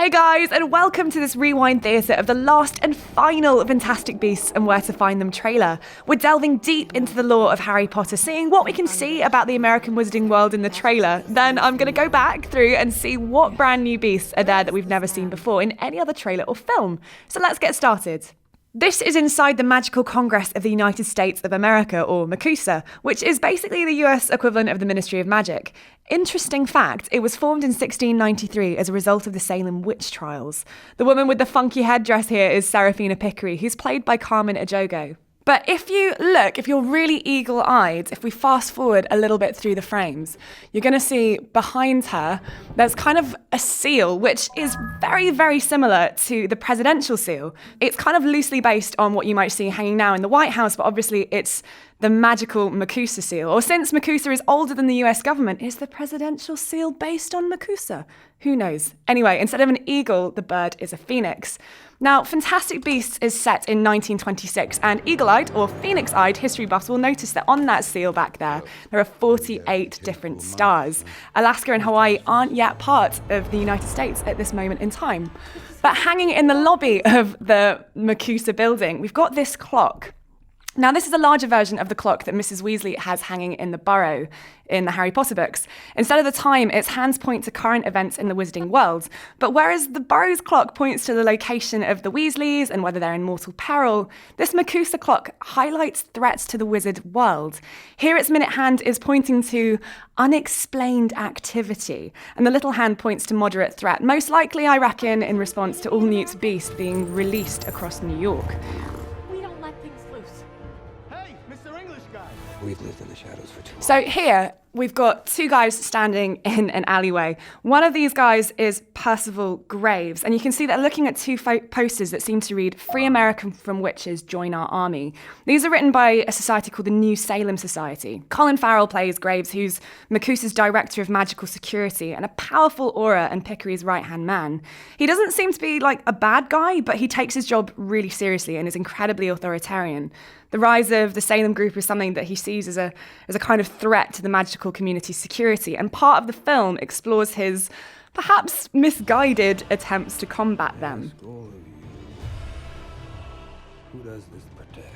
Hey guys, and welcome to this rewind theatre of the last and final Fantastic Beasts and Where to Find Them trailer. We're delving deep into the lore of Harry Potter, seeing what we can see about the American Wizarding world in the trailer. Then I'm going to go back through and see what brand new beasts are there that we've never seen before in any other trailer or film. So let's get started. This is inside the Magical Congress of the United States of America, or MACUSA, which is basically the US equivalent of the Ministry of Magic. Interesting fact, it was formed in 1693 as a result of the Salem witch trials. The woman with the funky headdress here is Serafina Picquery, who's played by Carmen Ejogo. But if you're really eagle-eyed, if we fast forward a little bit through the frames, you're going to see behind her, there's kind of a seal, which is very, very similar to the presidential seal. It's kind of loosely based on what you might see hanging now in the White House, but obviously it's the magical MACUSA seal. Or since MACUSA is older than the US government, is the presidential seal based on MACUSA? Who knows? Anyway, instead of an eagle, the bird is a phoenix. Now, Fantastic Beasts is set in 1926, and eagle-eyed or phoenix-eyed history buffs will notice that on that seal back there are 48 different stars. Alaska and Hawaii aren't yet part of the United States at this moment in time. But hanging in the lobby of the MACUSA building, we've got this clock. Now, this is a larger version of the clock that Mrs. Weasley has hanging in the burrow in the Harry Potter books. Instead of the time, its hands point to current events in the Wizarding world. But whereas the burrow's clock points to the location of the Weasleys and whether they're in mortal peril, this MACUSA clock highlights threats to the wizard world. Here its minute hand is pointing to unexplained activity, and the little hand points to moderate threat, most likely, I reckon, in response to all Newt's beast being released across New York. We've lived in the shadows for too long. So here, we've got two guys standing in an alleyway. One of these guys is Percival Graves, and you can see that looking at two posters that seem to read, "Free America from Witches, Join Our Army." These are written by a society called the New Salem Society. Colin Farrell plays Graves, who's MACUSA's Director of Magical Security and a powerful aura and Picquery's right-hand man. He doesn't seem to be like a bad guy, but he takes his job really seriously and is incredibly authoritarian. The rise of the Salem group is something that he sees as a kind of threat to the magical community's security, and part of the film explores his perhaps misguided attempts to combat them. Who does this protect?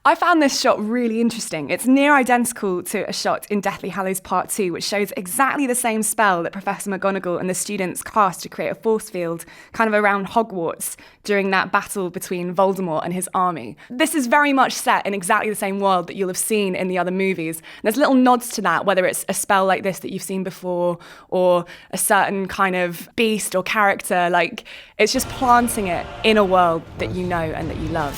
I found this shot really interesting. It's near identical to a shot in Deathly Hallows Part 2, which shows exactly the same spell that Professor McGonagall and the students cast to create a force field kind of around Hogwarts during that battle between Voldemort and his army. This is very much set in exactly the same world that you'll have seen in the other movies. And there's little nods to that, whether it's a spell like this that you've seen before or a certain kind of beast or character. Like, it's just planting it in a world that you know and that you love.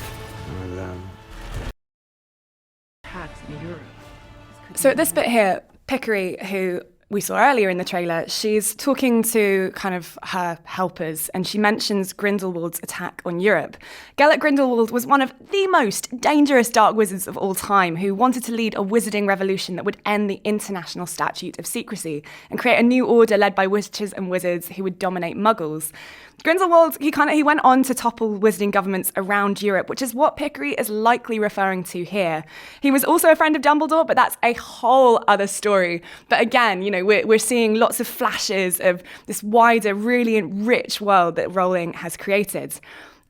So at this bit here, Picquery, who we saw earlier in the trailer, she's talking to kind of her helpers, and she mentions Grindelwald's attack on Europe. Gellert Grindelwald was one of the most dangerous dark wizards of all time, who wanted to lead a wizarding revolution that would end the international statute of secrecy and create a new order led by witches and wizards who would dominate muggles. Grindelwald, he went on to topple wizarding governments around Europe, which is what Picquery is likely referring to here. He was also a friend of Dumbledore, but that's a whole other story. But again, we're seeing lots of flashes of this wider, really rich world that Rowling has created.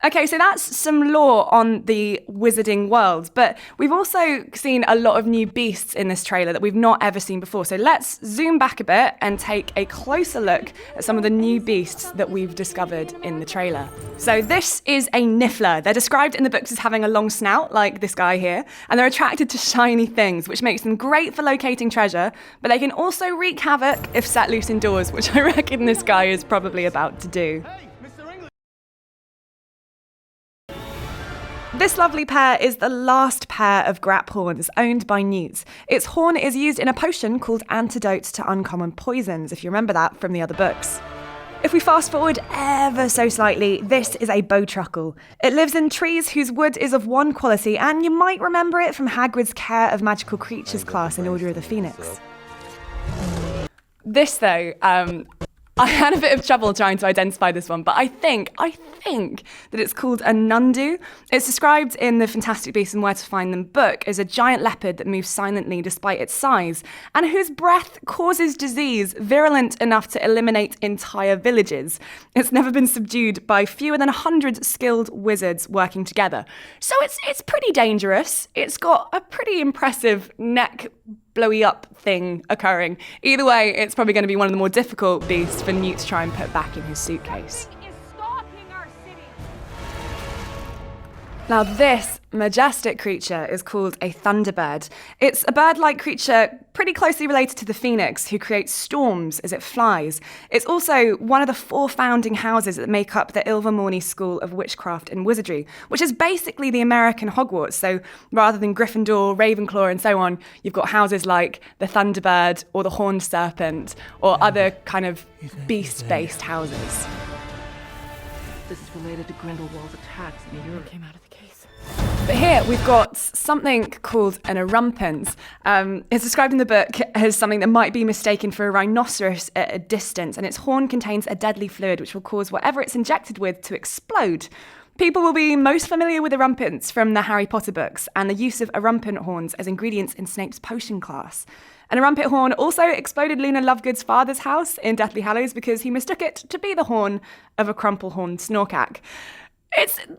Okay, so that's some lore on the wizarding world, but we've also seen a lot of new beasts in this trailer that we've not ever seen before. So let's zoom back a bit and take a closer look at some of the new beasts that we've discovered in the trailer. So this is a Niffler. They're described in the books as having a long snout, like this guy here, and they're attracted to shiny things, which makes them great for locating treasure, but they can also wreak havoc if set loose indoors, which I reckon this guy is probably about to do. This lovely pair is the last pair of Grap horns owned by Newt. Its horn is used in a potion called Antidote to Uncommon Poisons, if you remember that from the other books. If we fast forward ever so slightly, this is a bowtruckle. It lives in trees whose wood is of one quality, and you might remember it from Hagrid's Care of Magical Creatures class in Order of the Phoenix. This, though, I had a bit of trouble trying to identify this one, but I think that it's called a nundu. It's described in the Fantastic Beasts and Where to Find Them book as a giant leopard that moves silently despite its size, and whose breath causes disease virulent enough to eliminate entire villages. It's never been subdued by fewer than 100 skilled wizards working together. So it's pretty dangerous. It's got a pretty impressive neck blowy up thing occurring. Either way, it's probably going to be one of the more difficult beasts for Newt to try and put back in his suitcase. Now this majestic creature is called a thunderbird. It's a bird-like creature pretty closely related to the phoenix, who creates storms as it flies. It's also one of the 4 founding houses that make up the Ilvermorny School of Witchcraft and Wizardry, which is basically the American Hogwarts. So rather than Gryffindor, Ravenclaw and so on, you've got houses like the Thunderbird or the Horned Serpent or other kind of beast-based houses. This is related to Grindelwald's attacks in Europe. Came out of the case. But here we've got something called an erumpent. It's described in the book as something that might be mistaken for a rhinoceros at a distance, and its horn contains a deadly fluid which will cause whatever it's injected with to explode. People will be most familiar with erumpents from the Harry Potter books and the use of erumpent horns as ingredients in Snape's potion class. An erumpent horn also exploded Luna Lovegood's father's house in Deathly Hallows because he mistook it to be the horn of a crumple-horned snorkack. There's an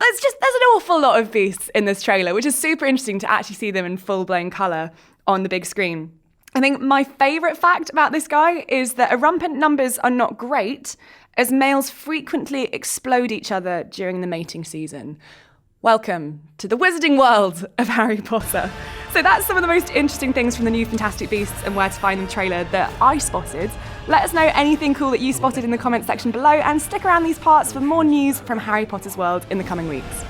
awful lot of beasts in this trailer, which is super interesting to actually see them in full-blown colour on the big screen. I think my favourite fact about this guy is that erumpent numbers are not great, as males frequently explode each other during the mating season. Welcome to the wizarding world of Harry Potter. So that's some of the most interesting things from the new Fantastic Beasts and Where to Find Them trailer that I spotted. Let us know anything cool that you spotted in the comments section below, and stick around these parts for more news from Harry Potter's world in the coming weeks.